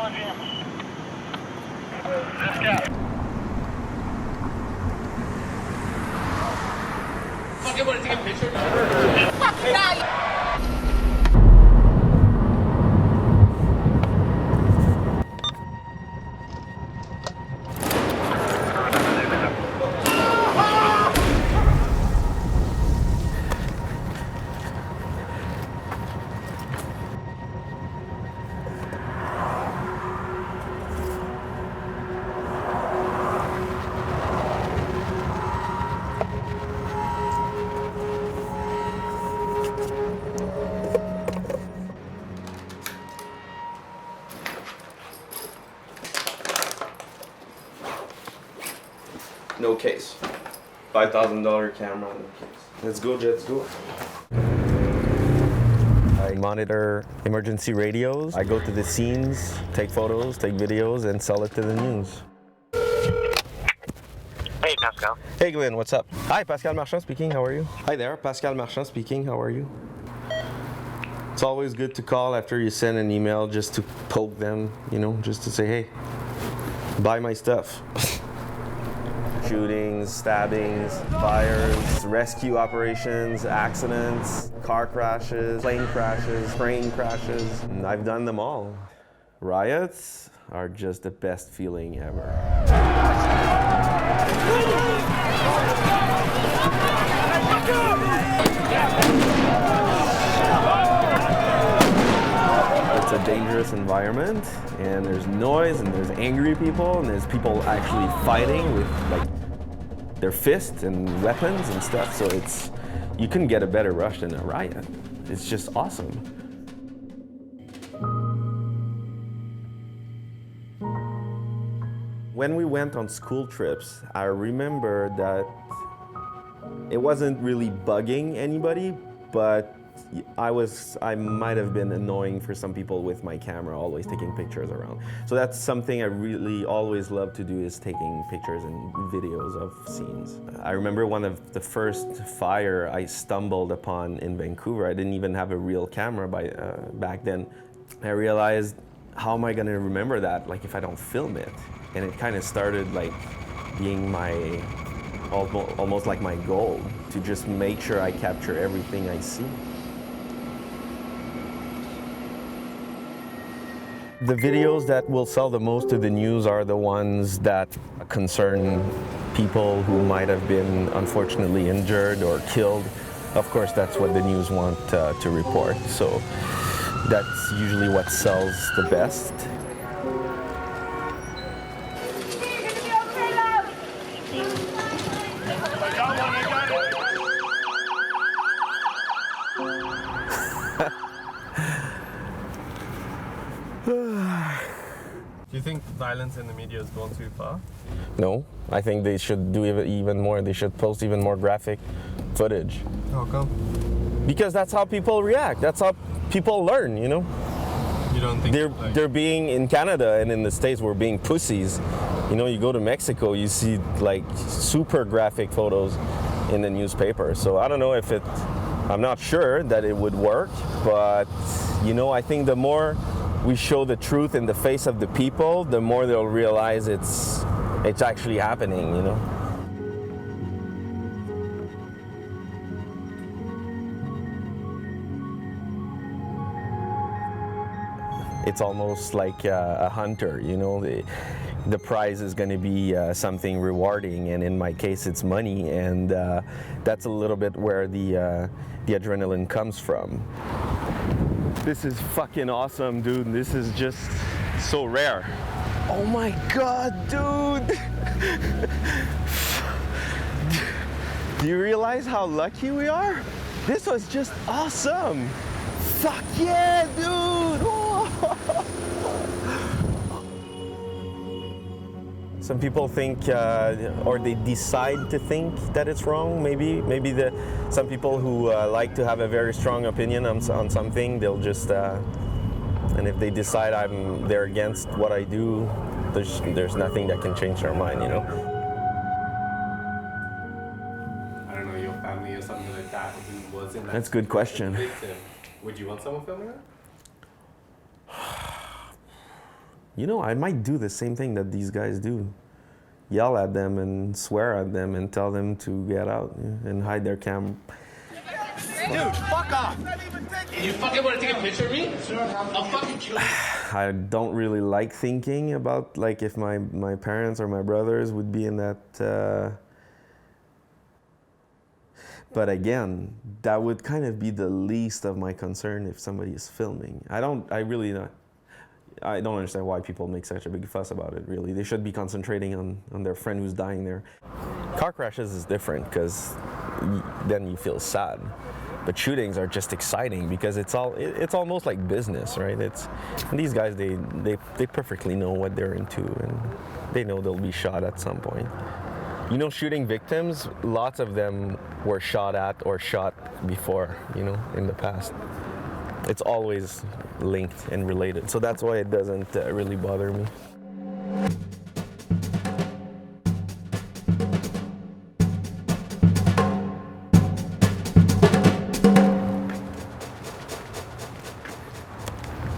Fucking want to take a picture? Fuck No case. $5,000 camera, no case. Let's go, Jets, go. I monitor emergency radios. I go to the scenes, take photos, take videos, and sell it to the news. Hey, Pascal. Hey, Glenn, what's up? Hi, Pascal Marchand speaking. How are you? Hi there, Pascal Marchand speaking. How are you? It's always good to call after you send an email just to poke them, you know, just to say, hey, buy my stuff. Shootings, stabbings, fires, rescue operations, accidents, car crashes, plane crashes, train crashes. And I've done them all. Riots are just the best feeling ever. It's a dangerous environment, and there's noise, and there's angry people, and there's people actually fighting with like their fists and weapons and stuff. So you couldn't get a better rush than a riot. It's just awesome. When we went on school trips, I remember that it wasn't really bugging anybody, but I might have been annoying for some people with my camera, always taking pictures around. So that's something I really always love to do, is taking pictures and videos of scenes. I remember one of the first fire I stumbled upon in Vancouver. I didn't even have a real camera back then. I realized, how am I gonna remember that, like, if I don't film it? And it kind of started like being my, almost like my goal, to just make sure I capture everything I see. The videos that will sell the most to the news are the ones that concern people who might have been unfortunately injured or killed. Of course, that's what the news want to report. So that's usually what sells the best. Do you think violence in the media has gone too far? No, I think they should do even more. They should post even more graphic footage. How come? Because that's how people react. That's how people learn, you know? You don't think they're being, in Canada and in the States, we're being pussies. You know, you go to Mexico, you see like super graphic photos in the newspaper. So I don't know if I'm not sure that it would work, but you know, I think the more we show the truth in the face of the people, the more they'll realize it's actually happening, you know? It's almost like a hunter, you know? The prize is going to be something rewarding, and in my case it's money, and that's a little bit where the adrenaline comes from. This is fucking awesome, dude. This is just so rare. Oh my God, dude! Do you realize how lucky we are? This was just awesome! Fuck yeah, dude! Some people think, or they decide to think that it's wrong. Maybe some people who like to have a very strong opinion on something, they'll just, and if they decide they're against what I do, there's nothing that can change their mind, you know. I don't know, your family or something like that who was in that. That's a good question. Would you want someone filming that? you know, I might do the same thing that these guys do. Yell at them and swear at them and tell them to get out and hide their camera. Dude, fuck off! You fucking want to take a picture of me? I'll fucking kill you. I don't really like thinking about like if my parents or my brothers would be in that. But again, that would kind of be the least of my concern if somebody is filming. I don't understand why people make such a big fuss about it, really. They should be concentrating on their friend who's dying there. Car crashes is different because then you feel sad. But shootings are just exciting because it's almost like business, right? And these guys, they perfectly know what they're into and they know they'll be shot at some point. You know, shooting victims, lots of them were shot at or shot before, you know, in the past. It's always linked and related. So that's why it doesn't really bother me.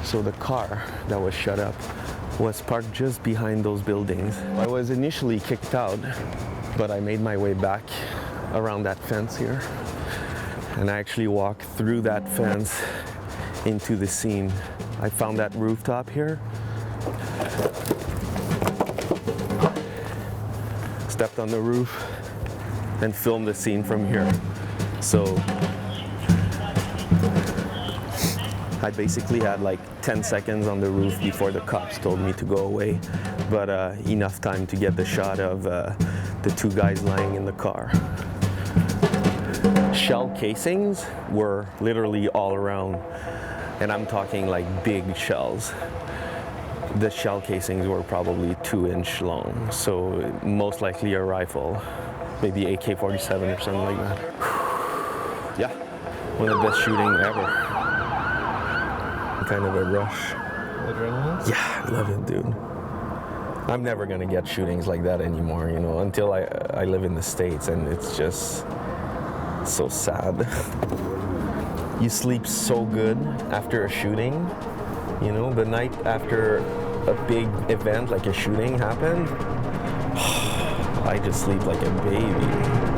So the car that was shut up was parked just behind those buildings. I was initially kicked out, but I made my way back around that fence here. And I actually walked through that fence into the scene. I found that rooftop here. Stepped on the roof and filmed the scene from here. So I basically had like 10 seconds on the roof before the cops told me to go away, but enough time to get the shot of the two guys lying in the car. Shell casings were literally all around, and I'm talking like big shells. The shell casings were probably 2-inch long, so most likely a rifle, maybe AK-47 or something like that. Yeah, one of the best shooting ever. Kind of a rush. Adrenaline? Yeah, I love it, dude. I'm never gonna get shootings like that anymore, you know, until I live in the States, and it's just so sad. You sleep so good after a shooting, you know, the night after a big event like a shooting happened, I just sleep like a baby.